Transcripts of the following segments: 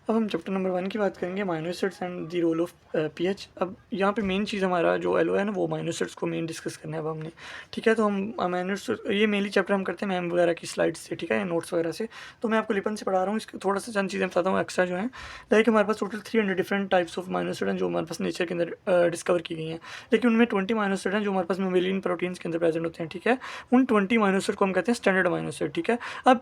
अब हम chapter number 1 की बात करेंगे amino acids and the role of pH. अब यहाँ पे मेन चीज़ हमारा जो एलओ है ना वो अमीनो एसिड्स को मेन डिस्कस करना है अब हमने। ठीक है, तो हम अमीनो एसिड ये मेनली चैप्टर हम करते हैं मैम वगैरह की स्लाइड्स से, ठीक है, नोट्स वगैरह से। तो मैं आपको लिपन से पढ़ा रहा हूँ, इसके थोड़ा सा चंद चीज़ें बताता हूँ एक्स्ट्रा जो है। लाइक हमारे पास total 300 different types of amino acid हैं जो हमारे पास नेचर के अंदर डिस्कवर की गई हैं, लेकिन उनमें 20 अमीनो एसिड हैं जो हमारे पास मेमेलियन प्रोटीन्स के अंदर प्रेजेंट होते हैं। ठीक है, उन 20 अमीनो एसिड को हम कहते हैं स्टैंडर्ड अमीनो एसिड। ठीक है, अब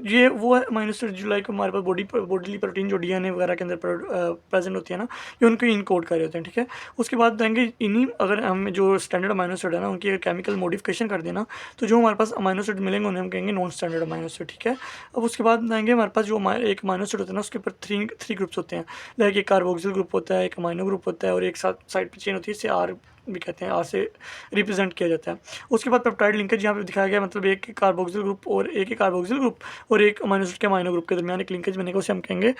ये वो अमीनो एसिड जो लाइक हमारे पास बॉडीली प्रोटीन जो डीएनए वगैरह के अंदर प्रेजेंट होती है ना, ये उनको इनकोड कर रहे होते हैं। ठीक है, उसके बाद देंगे इन्हीं अगर हम जो स्टैंडर्ड अमीनो एसिड है ना उनकी केमिकल मॉडिफिकेशन कर देना तो जो हमारे पास अमीनो एसिड मिलेंगे उन्हें हम कहेंगे नॉन स्टैंडर्ड अमीनो एसिड। ठीक है, अब उसके बाद देंगे हमारे पास जो एक अमीनो एसिड होता है ना उसके ऊपर थ्री ग्रुप्स होते हैं। लाइक एक कार्बोक्सिल ग्रुप होता है, एक अमीनो ग्रुप होता है और एक साथ साइड पर चेन होती है, इसे आर भी कहते हैं, आर से रिप्रेजेंट किया जाता है। उसके बाद पेप्टाइड लिंकेज यहाँ पे दिखाया गया, मतलब एक कार्बोक्सिल ग्रुप और एक कार्बोक्सिल ग्रुप और एक अमीनो एसिड के अमीनो ग्रुप के दरमियान एक लिंकेज बनेगा, उसे हम कहेंगे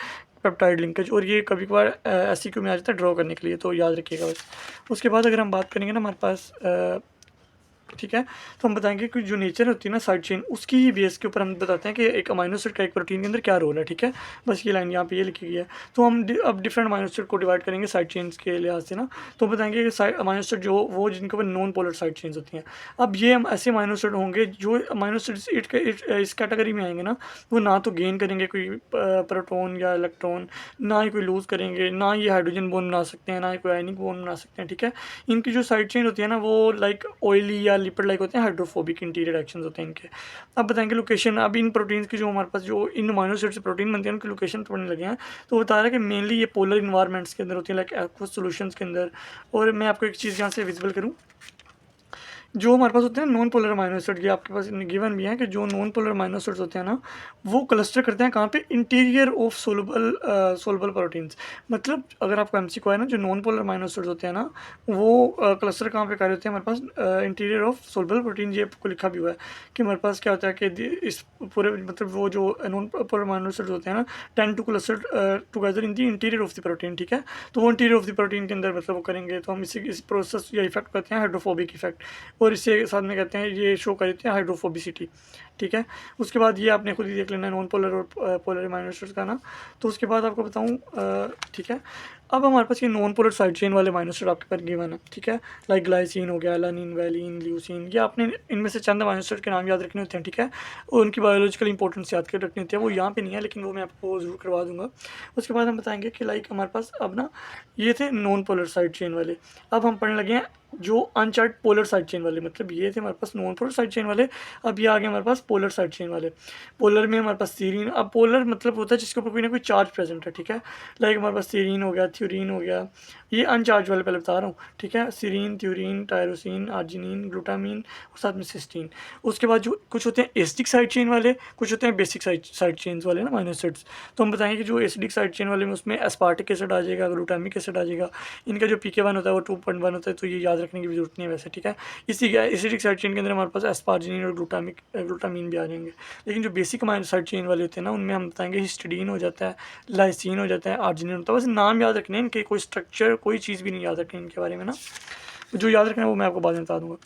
पेप्टाइड लिंकेज। और ये कभी कभार एससीक्यू में आ जाता है ड्रॉ करने के लिए, तो याद रखिएगा बस। उसके बाद अगर हम बात करेंगे ना हमारे पास ठीक है, तो हम बताएंगे कि जो नेचर होती है ना साइड चेन, उसकी ही बेस के ऊपर हम बताते हैं कि एक अमीनो एसिड का एक प्रोटीन के अंदर क्या रोल है। ठीक है, बस ये लाइन यहाँ पे ये लिखी गई है। तो हम अब डिफरेंट अमीनो एसिड को डिवाइड करेंगे साइड चेन्स के लिहाज से ना, तो बताएंगे कि अमीनो एसिड जो वो जिनके ऊपर नॉन पोलर साइड चेन्स होती हैं। अब ये हम ऐसे अमीनो एसिड होंगे जो अमीनो एसिड इस कैटेगरी में आएंगे ना, वो ना तो गेन करेंगे कोई प्रोटोन या इलेक्ट्रॉन, ना ही कोई लूज करेंगे, ना ये हाइड्रोजन बॉन्ड बना सकते हैं, ना ही कोई आयनिक बॉन्ड बना सकते हैं। ठीक है, इनकी जो साइड चेन होती है ना वो लाइक ऑयली या लिपिड लाइक होते हैं, हाइड्रोफोबिक इंटीरियर एक्शंस होते हैं इनके। अब बताएंगे लोकेशन। अब इन प्रोटीन्स की जो हमारे पास जो इन अमीनो एसिड से प्रोटीन बनते हैं उनकी लोकेशन पढ़ने लगे हैं, तो बता रहा है कि मेनली ये पोलर इन्वायरमेंट्स के अंदर होती है, लाइक एक्वस सॉल्यूशंस के अंदर। और मैं आपको एक चीज़ यहाँ से विजिबल करूँ, जो हमारे पास होते हैं नॉन पोलर अमीनो एसिड, ये आपके पास गिवन भी है कि जो नॉन पोलर अमीनो एसिड्स होते हैं ना वो क्लस्टर करते हैं कहाँ पे, इंटीरियर ऑफ सोलबल प्रोटीन्स। मतलब अगर आपको एमसीक्यू है ना, जो नॉन पोलर अमीनो एसिड्स होते हैं ना वो क्लस्टर कहाँ पे कर रहे होते हैं हमारे पास, इंटीरियर ऑफ सोलबल प्रोटीन। ये आपको लिखा भी हुआ है कि हमारे पास क्या होता है कि इस पूरे मतलब वो जो नॉन पोलर अमीनो एसिड्स होते हैं ना tend two cluster together in the interior of the protein. ठीक है, तो वो इंटीरियर ऑफ द प्रोटीन के अंदर मतलब वो करेंगे, तो हम इस प्रोसेस या इफेक्ट करते हैं हाइड्रोफोबिक इफेक्ट, और इससे साथ में कहते हैं ये शो कर देते हैं हाइड्रोफोबिसिटी। ठीक है, उसके बाद ये आपने खुद ही देख लेना नॉन पोलर और पोलर अमीनो एसिड्स का ना। तो उसके बाद आपको बताऊं, ठीक है, अब हमारे पास ये नॉन पोलर साइड चेन वाले अमीनो एसिड आपके पास गिवन है। ठीक है, लाइक ग्लाइसिन हो गया, एलानिन, वैलिन, ल्यूसिन, ये आपने इनमें से चंद अमीनो एसिड के नाम याद रखने होते हैं। ठीक है, और उनकी बायोलॉजिकल इंपॉर्टेंस याद कर रखनी होती है, वो यहाँ पे नहीं है लेकिन वो मैं आपको ज़रूर करवा दूंगा। उसके बाद हम बताएंगे कि लाइक हमारे पास अब ना ये थे नॉन पोलर साइड चेन वाले। अब हम पढ़ने लगे हैं जो अनचार्ट पोलर साइड चेन वाले, मतलब ये थे हमारे पास नॉन पोलर साइड चेन वाले। अब ये आ गए हमारे पास पोलर साइड चेन वाले। पोलर में हमारे पास सीरीन। अब पोलर मतलब होता है जिसके ऊपर कोई ना कोई चार्ज प्रेजेंट है। ठीक है, लाइक हमारे पास सीरीन हो गया, थ्यूरीन हो गया, ये अनचार्ज वाले पहले बता रहा हूँ। ठीक है, सीरीन, थ्यूरीन, टायरोसिन, आर्जिनिन, ग्लूटामिन और साथ में सिस्टीन। उसके बाद जो कुछ होते हैं एसिडिक साइड चेन वाले, कुछ होते हैं बेसिक साइड चेन्स वाले ना अमीनो एसिड्स। तो हम बताएंगे कि जो एसिडिक साइड चेन वाले में उसमें एस्पार्टिक एसिड आ जाएगा, ग्लूटामिक एसिड आ जाएगा। इनका जो PK1 होता है वो 2.1 होता है, तो ये याद रखने की भी जरूरत नहीं है वैसे। ठीक है, इसी एसिडिक साइड चेन के अंदर हमारे पास एस्पार्जिनिन और ग्लूटामिन भी आ जाएंगे। लेकिन जो बेसिक अमीनो साइड चेन वाले होते हैं ना उनमें हम बताएंगे हिस्टिडीन हो जाता है, लाइसिन हो जाता है, आर्जिनिन होता है। बस नाम याद रखने हैं इनके, कोई स्ट्रक्चर कोई चीज़ भी नहीं याद रखनी इनके बारे में ना, जो याद रखना है वो मैं आपको बाद में बता दूंगा।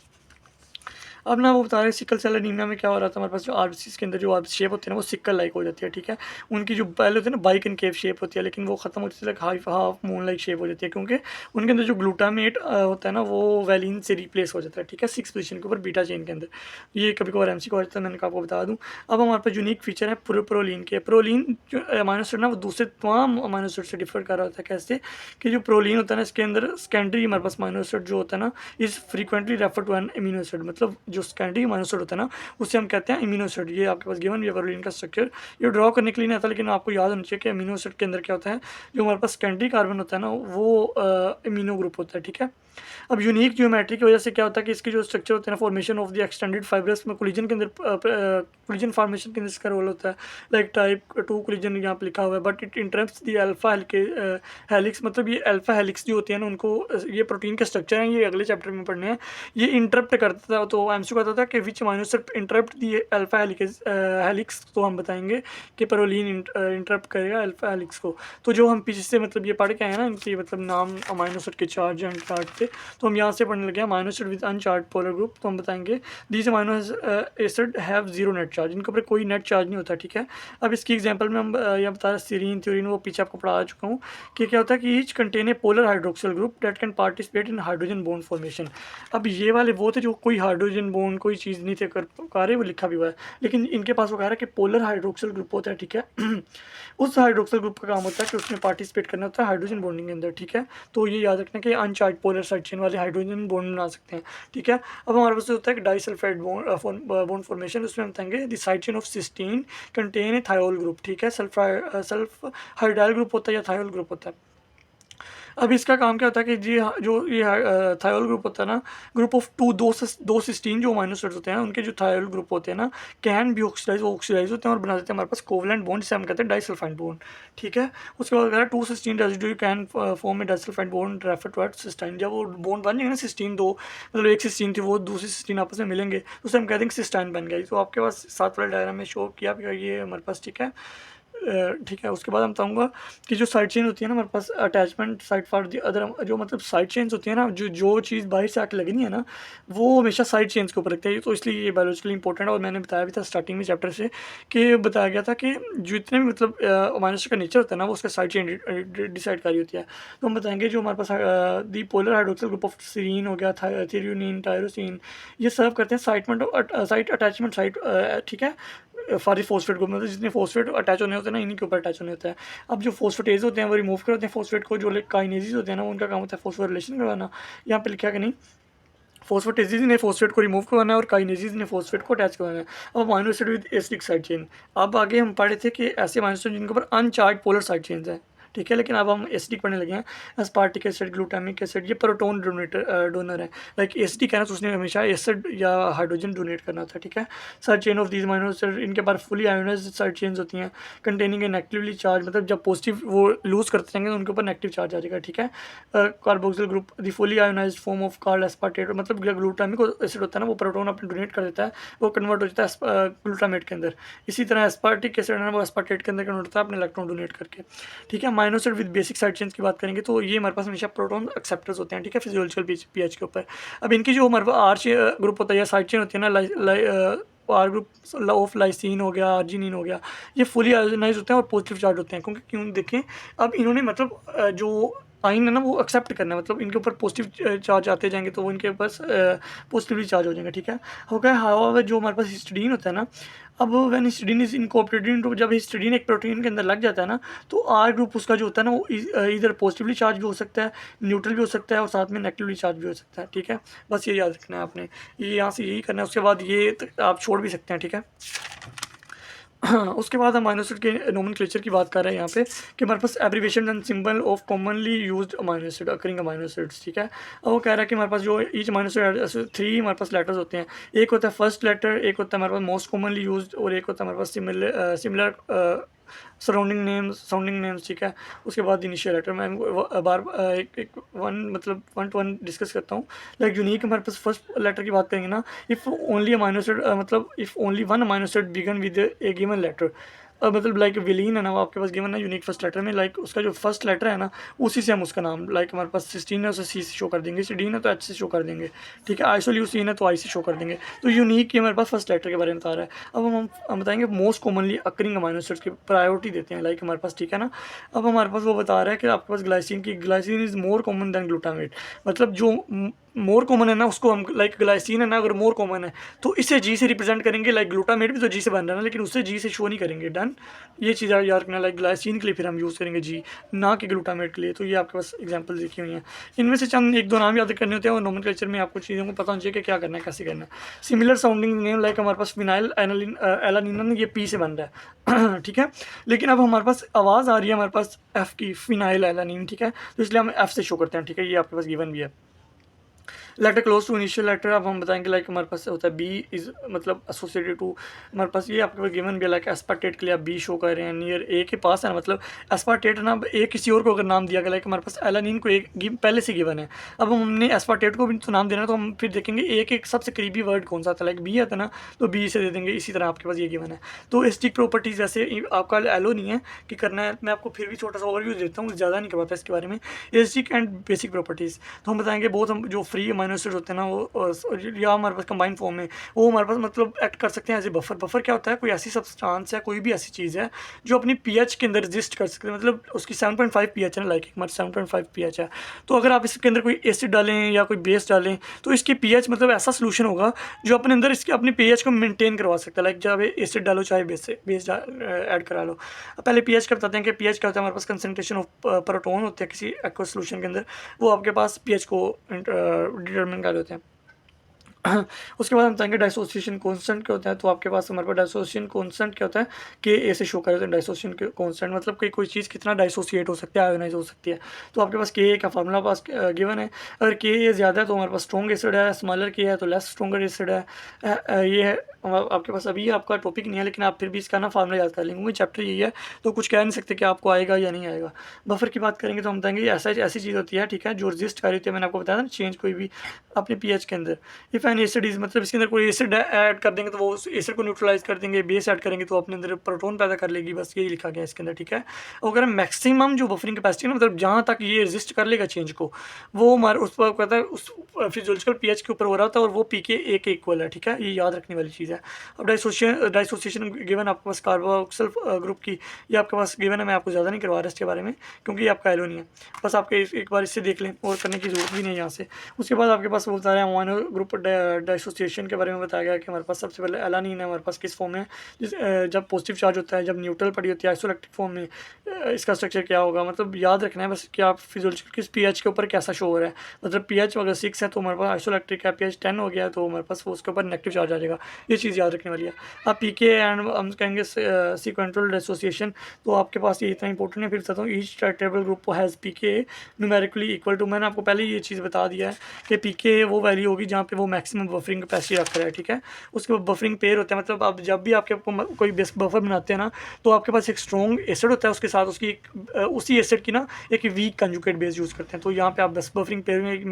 अब ना वो बता रहे सिकल सेल एनीमिया में क्या हो रहा था, हमारे पास जो आरबीसी के अंदर जो शेप होती है ना वो सिकल लाइक हो जाती है। ठीक है, उनकी जो पहले होती है ना बाइक एंड केव शेप होती है, लेकिन वो खत्म होती है like half moon like shape हो जाती है, क्योंकि उनके अंदर जो ग्लूटामेट होता है ना वो वैलिन से रिप्लेस हो जाता है। ठीक है, 6 पोजीशन के ऊपर बीटा चेन के अंदर। ये कभी कभार MCQ हो जाता है, मैंने आपको बता दूँ। अब हमारे पास यूनिक फीचर है प्रोलीन के। प्रोलीन जो अमीनो एसिड ना वो दूसरे तमाम अमीनो एसिड से डिफर कर रहा होता है। कैसे कि जो प्रोलीन होता है ना इसके अंदर सेकेंडरी हमारे पास अमीनो एसिड जो होता है ना is frequently refer to an amino acid, मतलब जो सेकेंडरी अमीनो एसिड होता है ना उसे हम कहते हैं अमीनो एसिड। ये आपके पास गिवन भी है प्रोलीन का स्ट्रक्चर, ये ड्रॉ करने के लिए नहीं आता, लेकिन आपको याद होना चाहिए कि अमीनो एसिड के अंदर क्या होता है, जो हमारे पास सेकेंडरी कार्बन होता है ना वो अमीनो ग्रुप होता है। ठीक है, अब यूनिक ज्योमेट्री की वजह से क्या होता है कि इसके जो स्ट्रक्चर होते हैं formation of the extended fibrous में कोलिजन के अंदर कोलिजन फॉर्मेशन के अंदर इसका रोल होता है। लाइक टाइप 2 कोलिजन यहाँ पे लिखा हुआ है, but it interrupts the alpha helix. मतलब ये अल्फा हेलिक्स जो होती है ना उनको, ये प्रोटीन के स्ट्रक्चर हैं, ये अगले चैप्टर में पढ़ने हैं, ये इंटरप्ट करता है। तो एमसीक्यू आता था कि विच अमाइनो एसिड इंटरप्ट दी अल्फा हेलिक्स, तो हम बताएंगे कि प्रोलीन इंटरप्ट करेगा अल्फा हेलिक्स को। तो जो हम पीछे से मतलब ये पढ़ के आए ना, इनके मतलब नाम अमाइनो एसिड के चार्ज अनचार्ज थे, तो हम यहाँ से पढ़ने लगे amino acid with अनचार्ज polar group. तो हम बताएंगे these amino acid have zero net charge, इनके ऊपर कोई नेट चार्ज नहीं होता, ठीक है। अब इसकी एग्जांपल में हम यहाँ बता रहे सीरीन थ्योरीन, वो पीछे आपको पढ़ा चुका हूँ कि क्या होता है कि each contain a polar hydroxyl group that can participate in hydrogen bond formation. अब ये वाले वो थे जो कोई हाइड्रोजन बॉन्ड कोई चीज़ नहीं थे कर पा रहे, वो लिखा भी हुआ है, लेकिन इनके पास वो कह रहा है कि पोलर हाइड्रोक्सिल ग्रुप होता है, ठीक है। उस हाइड्रोक्सिल ग्रुप का काम होता है कि उसमें पार्टिसिपेट करना होता है हाइड्रोजन बॉन्डिंग के अंदर, ठीक है। तो ये याद रखना कि अनचार्ज पोलर साइड चेन वाले हाइड्रोजन बॉन्ड बना सकते हैं, ठीक है। अब हमारे पास होता है कि डाइसल्फाइड बॉन्ड फॉर्मेशन, उसमें हम बताएंगे the side chain of cysteine contain a thiol group, ठीक है। सल्फ हाइड्राइल ग्रुप होता है या थायोल ग्रुप होता है। अब इसका काम क्या होता है कि जी जो ये थायोल ग्रुप होता है ना, ग्रुप ऑफ दो सिस्टीन जो अमाइनो एसिड्स होते हैं उनके जो थायोल ग्रुप होते हैं ना, कैन बी ऑक्सीडाइज, वो ऑक्सीडाइज होते हैं और बना देते हैं हमारे पास कोवलेंट बॉन्ड, जिसे हम कहते हैं डाइसल्फाइड बॉन्ड, ठीक है। उसके बाद अगर 2 cysteine residue can form a disulfide bond refer to at cystine, जब वो बॉन्ड बन जाएंगे ना सिस्टीन दो, मतलब एक सिस्टीन थी वो दूसरी सिस्टीन आपस में मिलेंगे तो उसे हम कहते हैं सिस्टाइन बन गई। तो आपके पास साथ वाले डायग्राम में शो किया ये हमारे पास, ठीक है। ठीक है। उसके बाद हम बताऊंगा कि जो साइड चेन होती है ना हमारे पास, attachment side for the other, जो मतलब साइड चेन्स होती है ना, जो चीज़ बाहर से आके लगनी है ना, वो हमेशा साइड चेन्स के ऊपर रखते हैं। तो इसलिए ये बायोलॉजिकली इंपॉर्टेंट है, और मैंने बताया भी था स्टार्टिंग में चैप्टर से कि बताया गया था कि जितने भी मतलब अमाइनो एसिड का नेचर होता है ना, वो उसका साइड चेन डिसाइड करी होती है। तो हम बताएंगे जो हमारे पास the polar hydroxyl group of serine हो गया, थ्रियोनीन, टायरोसिन, ये सर्व करते हैं साइट अटैचमेंट साइट, ठीक है, फॉर फॉस्फेट ग्रुप, मतलब जितने फॉस्फेट अटैच होने होते हैं ना, इन्हीं के ऊपर अटैच होने होता है। अब जो फॉस्फेटेज होते हैं वो रिमूव करते हैं फॉस्फेट को, जो लाइक काइनेजेस होते हैं ना, उनका काम होता है फॉस्फोरिलेशन करवाना। यहाँ पे लिखा कि नहीं, फॉस्फेटेजेस ने फॉस्फेट को रिमूव करवाना है और काइनेजेस ने फॉस्फेट को अटैच करवाना है। अब amino acid with acidic side chain, अब आगे हम पढ़े थे कि ऐसे अमाइनो एसिड जिनके ऊपर अनचार्ज पोलर साइड चेन्स हैं, ठीक है, लेकिन अब हम एसिडिक पढ़ने लगे हैं। एस्पार्टिक एसिड, ग्लूटामिक एसिड, ये प्रोटोन डोनर है। लाइक एसिडिक है ना, तो उसने हमेशा एसिड या हाइड्रोजन डोनेट करना था, ठीक है। Side chain of these amino acid, इनके पास फुली आयोनाइज्ड साइड चेन्स होती हैं कंटेनिंग ए नेगेटिवली चार्ज, मतलब जब पॉजिटिव वो लूज करते जाएंगे तो उनके ऊपर नेगेटिव चार्ज आ जाएगा, ठीक है। Carboxyl group the fully ionised form of card aspartate, मतलब ग्लूटामिक एसिड होता है ना, वो प्रोटोन अपने डोनेट कर देता है, वो कन्वर्ट हो जाता है ग्लूटामेट के अंदर। इसी तरह एस्पार्टिक एसिड है ना, वो एस्पार्टेट के अंदर कन्वर्ट होता है अपने इलेक्ट्रॉन डोनेट करके, ठीक है। Amino acid with basic side chains की बात करेंगे तो ये हमारे पास हमेशा प्रोटॉन एक्सेप्टर्स होते हैं, ठीक है, फिजियोलॉजिकल पीएच के ऊपर। अब इनकी जो हमारे पास आर ग्रुप होता है या साइड चेन होती है ना, आर ग्रुप ऑफ लाइसिन हो गया, आर्जिनिन हो गया, ये फुली आयोनाइज होते हैं और पॉजिटिव चार्ज होते हैं, क्योंकि क्यों देखें, अब इन्होंने मतलब जो आइन है ना वो एक्सेप्ट करना है, मतलब इनके ऊपर पॉजिटिव चार्ज आते जाएंगे तो वो इनके पास पॉजिटिवली चार्ज हो जाएंगे, ठीक है। हो गया हाउ जो हमारे पास हिस्टिडीन होता है ना, अब when histidine is incorporated into, जब हिस्टिडीन एक प्रोटीन के अंदर लग जाता है ना, तो आर ग्रुप उसका जो होता है ना, वो इधर पॉजिटिवली चार्ज भी हो सकता है, न्यूट्रल भी हो सकता है और साथ में नेगेटिवली चार्ज भी हो सकता है, ठीक है। बस ये याद रखना है आपने, ये यहाँ से यही करना है, उसके बाद ये आप छोड़ भी सकते हैं, ठीक है। उसके बाद हम अमाइनो एसिड के नोमेनक्लेचर की बात कर रहे हैं यहाँ पे कि हमारे पास abbreviation and symbol of commonly used amino acid occurring amino acids, ठीक है। अब वो कह रहा है कि हमारे पास जो ईच अमाइनो एसिड 3 हमारे पास लेटर्स होते हैं, एक होता है फर्स्ट लेटर, एक होता है हमारे पास मोस्ट कॉमनली यूज्ड, और एक होता है हमारे पास सिमिलर साउंडिंग नेम्स, ठीक है। उसके बाद इनिशियल लेटर, मैं एक मतलब 1 to 1 डिस्कस करता हूँ। लाइक यूनिक हमारे पास फर्स्ट लेटर की बात करेंगे ना, इफ़ ओनली अमाइनो एसिड, मतलब if only one amino acid began with a given letter, मतलब लाइक विलीन है ना, वो आपके पास गिवन है यूनिक फर्स्ट लेटर में, लाइक उसका जो फर्स्ट लेटर है ना, उसी से हम उसका नाम, लाइक हमारे पास सिस्टीन है उसे सी से शो कर देंगे, सिडीन है तो एच से शो कर देंगे, ठीक है। आइसोल्यूसिन है तो आई से शो कर देंगे। तो यूनिक ये हमारे पास फर्स्ट लेटर के बारे में बता रहा है। अब हम बताएंगे most commonly occurring amino acids की प्रायोरिटी देते हैं, लाइक हमारे पास, ठीक है ना। अब हमारे पास वो बता रहा है कि आपके पास glycine is more common than glutamate, मतलब जो मोर कॉमन है ना उसको हम, लाइक ग्लाइसिन है ना, अगर मोर कॉमन है तो इसे जी से रिप्रेजेंट करेंगे, लाइक ग्लूटामेट भी तो जी से बन रहा है ना, लेकिन उससे जी से शो नहीं करेंगे, डन। ये चीज़ याद रखना, लाइक ग्लाइसिन के लिए फिर हम यूज़ करेंगे जी, ना कि ग्लूटामेट के लिए। तो ये आपके पास एग्जांपल लिखी हुई हैं, इनमें से चंद एक दो नाम याद करने होते हैं, और नोमेनक्लेचर में आपको चीज़ों को पता होना चाहिए कि क्या करना है, कैसे करना है। सिमिलर साउंडिंग नेम, लाइक हमारे पास फिनाइल एलानिन, ये पी से बन रहा है ठीक है, लेकिन अब हमारे पास आवाज़ आ रही है हमारे पास एफ़ की, फिनाइल एलानिन, ठीक है, तो इसलिए हम एफ़ से शो करते हैं, ठीक है, ये आपके पास गिवन भी है। Letter close to initial letter, अब हम बताएंगे लाइक हमारे पास होता है बी इज मतलब एसोसिएटेड टू, हमारे पास ये आपके पास गिवन भी लाइक एस्पार्टेट के लिए आप बी शो कर रहे हैं नियर ए के पास है ना, मतलब एस्पार्टेट ना ए किसी और को अगर नाम दिया गया लाइक हमारे पास एलानिन को एक पहले से गिवन है, अब हमने एस्पार्टेट को भी तो नाम देना है, तो हम फिर देखेंगे ए के सबसे करीबी वर्ड कौन सा था, लाइक बी आता है ना, तो बी से दे देंगे। इसी तरह आपके पास ये गिवन है। तो एस्टिक प्रॉपर्टीज जैसे आपका एलो नहीं है कि करना है, मैं आपको फिर भी छोटा सा ओवरव्यू देता हूँ, ज़्यादा नहीं करवाता इसके बारे में। एस्टिक एंड बेसिक प्रॉपर्टीज़ तो हम बताएंगे बहुत, हम जो फ्री अमीनो एसिड्स होते हैं ना वो या हमारे पास कंबाइंड फॉर्म में वो हमारे पास मतलब एक्ट कर सकते हैं एज ए बफर। बफर क्या होता है, कोई ऐसी सब्सटेंस है, कोई भी ऐसी चीज़ है जो अपनी पीएच के अंदर एग्जिस्ट कर सकते हैं, मतलब उसकी 7.5 पीएच है ना, लाइक हमारे 7.5 पीएच है, तो अगर आप इसके अंदर कोई एसिड डालें या कोई बेस डालें तो इसकी पीएच मतलब ऐसा सोल्यूशन होगा जो अपने अंदर इसके अपनी पीएच को मेंटेन करवा सकता है, लाइक जब एसिड डालो चाहे बेस ऐड करा लो। पहले पीएच का बताते हैं कि पीएच क्या होता है, हमारे पास कंसंट्रेशन ऑफ प्रोटोन होते हैं किसी एक्वस सोल्यूशन के अंदर, वो आपके पास पीएच को डिटरमिन कर होते हैं। उसके बाद हम बताएंगे डाइसोसिएशन कांस्टेंट क्या होता है, तो आपके पास हमारे पास डाइसोसिएशन कांस्टेंट क्या होता है कि ए से शो कर देते हैं डाइसोसिएशन कांस्टेंट, मतलब कि कोई चीज़ कितना डाइसोसिएट हो सकती है, आयोनाइज हो सकती है। तो आपके पास के का फार्मूला पास गिवन है, अगर के ज़्यादा है तो हमारे पास स्ट्रॉन्ग एसिड है, स्मॉलर के है तो लेस स्ट्रॉन्गर एसिड है। ये है आपके पास, अभी आपका टॉपिक नहीं है लेकिन आप फिर भी इसका ना फार्मूला याद कर लेंगे, चैप्टर यही है तो कुछ कह नहीं सकते कि आपको आएगा या नहीं आएगा। बफर की बात करेंगे तो हम बताएंगे ऐसी चीज़ होती है, ठीक है, जो रेजिस्ट कर रही होती है, मैंने आपको बताया ना चेंज कोई भी अपने पीएच के अंदर। इफ एन एसिड इज मतलब इसके अंदर कोई एसिड ऐड कर देंगे तो वो उस एसिड को न्यूट्रलाइज कर देंगे, बेस ऐड करेंगे तो अपने अंदर प्रोटोन पैदा कर लेगी, बस यही लिखा गया इसके अंदर, ठीक है। अगर मैक्सिमम जो बफरिंग कैपेसिटी है ना, मतलब जहाँ तक ये रेजिस्ट कर लेगा चेंज को, वो हमारे उस पर कहता है उस फिजियोलॉजिकल पीएच के ऊपर हो रहा होता है और वो पी के ए के इक्वल है, ठीक है, ये याद रखने वाली चीज़ है। अब डाइसोसिएशन गिवन आपके पास कार्बोक्सिल ग्रुप की, ये आपके पास गिवन है, मैं आपको ज़्यादा नहीं करवा रहा इसके बारे में क्योंकि ये आपका एलो नहीं है, बस आपके एक बार इससे देख लें और करने की जरूरत भी नहीं है यहाँ से। उसके बाद आपके पास वो बता रहे हैं अमीनो ग्रुप डाइसोसिएशन के बारे में बताया गया कि हमारे पास सबसे पहले एलानिन है, हमारे पास किस फॉर्म में, जब पॉजिटिव चार्ज होता है, जब न्यूट्रल पड़ी होती है आइसोलेक्ट्रिक फॉर्म में, इसका स्ट्रक्चर क्या होगा, मतलब याद रखना है बस कि आप फिजियोलॉजिकल किस पीएच के ऊपर कैसा शो हो रहा है, मतलब पीएच अगर 6 है तो हमारे पास आइसोलेक्ट्रिक है, पीएच 10 हो गया तो हमारे पास वो उसके ऊपर नेगेटिव चार्ज आ जाएगा, ये चीज़ याद रखने वाली है। आप पीके एंड हम कहेंगे सीक्वेंटल डाइसोसिएशन, तो आपके पास ये इतना इंपॉर्टेंट है, फिर बताता हूँ। Each table group has PK numerically equal to, मैंने आपको पहले ये चीज़ बता दिया है कि पीके वो वैल्यू होगी जहाँ पे वो मैक्सिमम बफरिंग कैपेसिटी रख रहा है, ठीक है। उसके बाद बफरिंग पेयर होते हैं, मतलब आप जब भी आपके कोई बेस बफर बनाते हैं ना तो आपके पास एक स्ट्रॉन्ग एसिड होता है, उसके साथ उसकी उसी एसिड की ना एक वीक कंजुगेट बेस यूज़ करते हैं, तो यहाँ पे आप बस बफरिंग पेयर में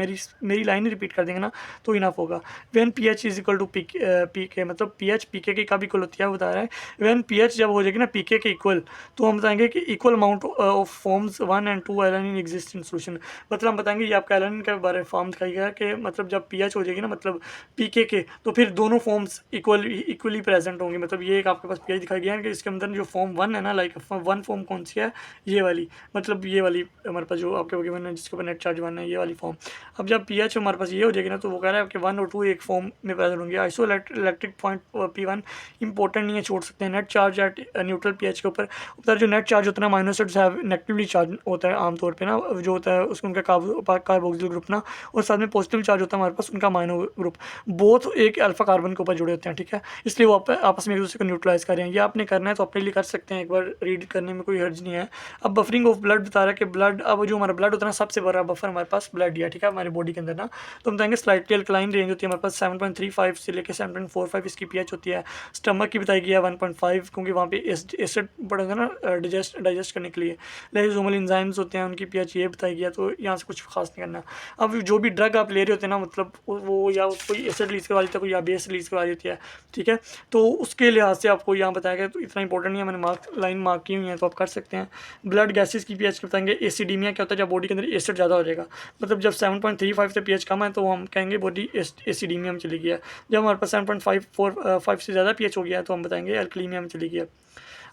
मेरी लाइन रिपीट कर देंगे ना तो इनफ होगा। When pH is equal to pK, मतलब पीएच पीके के कब इक्वल होती है बता रहा है। व्हेन पीएच जब हो जाएगी ना पीके के इक्वल, तो हम बताएंगे कि equal amount of forms 1 and 2 alanine exist in solution, मतलब हम बताएंगे ये आपका एलानिन के बारे में फॉर्म दिखाई गया कि मतलब जब पीएच हो जाएगी ना मतलब पीके के, तो फिर दोनों फॉर्म्स इक्वली प्रेजेंट होंगे, मतलब ये एक आपके पास पीएच दिखाई गया है कि इसके अंदर जो फॉर्म 1 है ना, लाइक 1 फॉर्म कौन सी है, ये वाली, मतलब ये वाली हमारे पास जो आपके गिवन है जिसके ऊपर नेट चार्ज 1 है, ये वाली फॉर्म। अब जब पीएच हमारे पास ये हो जाएगी ना तो वो कह रहा है कि 1 और 2 एक फॉर्म में प्रेजेंट होंगे। Iso electric point P1 important नहीं है, छोड़ सकते हैं। Net charge at neutral pH के ऊपर उधर जो नेट चार्ज होता है ना माइनस नेगेटिवली चार्ज होता है आमतौर पे ना, जो होता है उसको उनका कार्बोक्सिल ग्रुप ना, और साथ में पॉजिटिव चार्ज होता है हमारे पास उनका माइनो ग्रुप, बोथ एक अल्फा कार्बन के ऊपर जुड़े होते हैं, ठीक है, इसलिए वो आपस में एक दूसरे को न्यूट्रलाइज कर रहे हैं। ये आपने करना है तो अपने लिए कर सकते हैं, एक बार रीड करने में कोई हर्ज नहीं है। अब बफरिंग ऑफ ब्लड बता रहा है कि ब्लड, अब जो हमारा ब्लड होता है ना सबसे बड़ा बफर हमारे पास ब्लड है, ठीक है, हमारी बॉडी के अंदर ना, तो हम बताएंगे स्लाइटली अल्कलाइन रेंज होती है हमारे पास 7.35 से लेकर 7.45 इसकी पीएच होती है। स्टमक की बताई गई है 1.5 क्योंकि वहाँ पे एसिड पड़ा था ना डाइजेस्ट करने के लिए। लाइसोसोमल एंजाइम्स होते हैं उनकी पीएच ये बताई गया, तो यहाँ से कुछ खास नहीं करना। अब जो भी ड्रग आप ले रहे होते हैं ना, मतलब वो या कोई एसिड रिलीज करवा देता है, कोई या बेस रिलीज करवा देती है, ठीक है, तो उसके लिहाज से आपको यहाँ बताया गया, तो इतना इंपॉर्टेंट नहीं है, मैंने लाइन मार्क की हुई है तो आप कर सकते हैं। ब्लड गैसेस की पीएच बताएंगे। एसिडीमिया क्या होता है, जब बॉडी के अंदर एसिड ज़्यादा हो जाएगा, मतलब जब 7.35 से पीएच कम है तो हम कहेंगे बॉडी एसिडीमिया में चली गई है। जब हमारे पास 7.5 से ज़्यादा पीएच हो गया है तो हम बताएंगे अल्कलीमिया में चली गई है।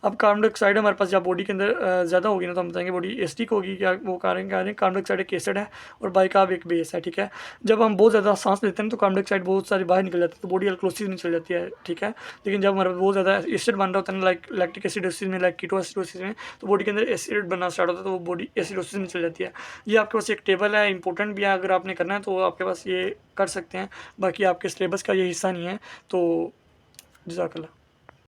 अब कार्बन डाइऑक्साइड हमारे पास जब बॉडी के अंदर ज़्यादा होगी ना तो हम बताएंगे बॉडी एसिडिक होगी, क्या वो कारण कार्बन डाइऑक्साइड एक एसिड है और बाइकार्ब एक बेस है, ठीक है। जब हम बहुत ज़्यादा सांस लेते हैं तो कार्बन डाइऑक्साइड बहुत सारी बाहर निकल जाती है तो बॉडी अल्कोसिस में चल जाती है, ठीक है। लेकिन जब हमारे बहुत ज़्यादा एसिड बन रहा होता है ना, लाइक लैक्टिक एसिडोसिस में, लाइक कीटोएसिडोसिस में, तो बॉडी के अंदर एसिड बनना स्टार्ट होता है तो वो बॉडी एसिडोसिस में चल जाती है। ये आपके पास एक टेबल है, इंपॉर्टेंट भी है, अगर आपने करना है तो आपके पास ये कर सकते हैं, बाकी आपके सिलेबस का ये हिस्सा नहीं है। तो जज़ाकल्लाह।